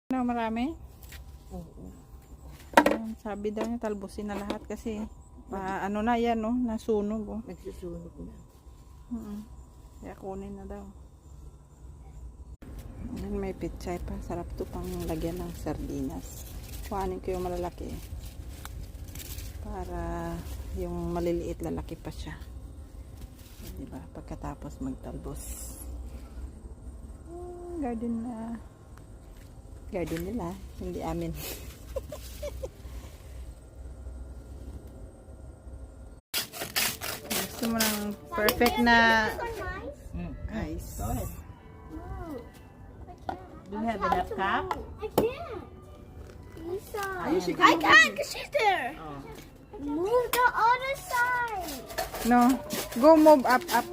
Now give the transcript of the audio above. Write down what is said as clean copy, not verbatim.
No, marami? Oo. Ayan, sabi daw niya talbusin na lahat kasi ano na yan, no? Nasunog, oh. Nagsusunog na. Kaya kunin na daw. Ayan, may pitsay pa. Sarap to pang lagyan ng sardinas. Kuhanin ko yung malalaki. Para yung maliliit lalaki pa siya. Diba? Pagkatapos magtalbos. Garden na. Garden nila. Hindi amin. Gusto mo ng perfect na ice. Go ahead. Do you have enough cup? I can't. Lisa. I can't because she's there. Oh. Move the other side. No. Go move up, up.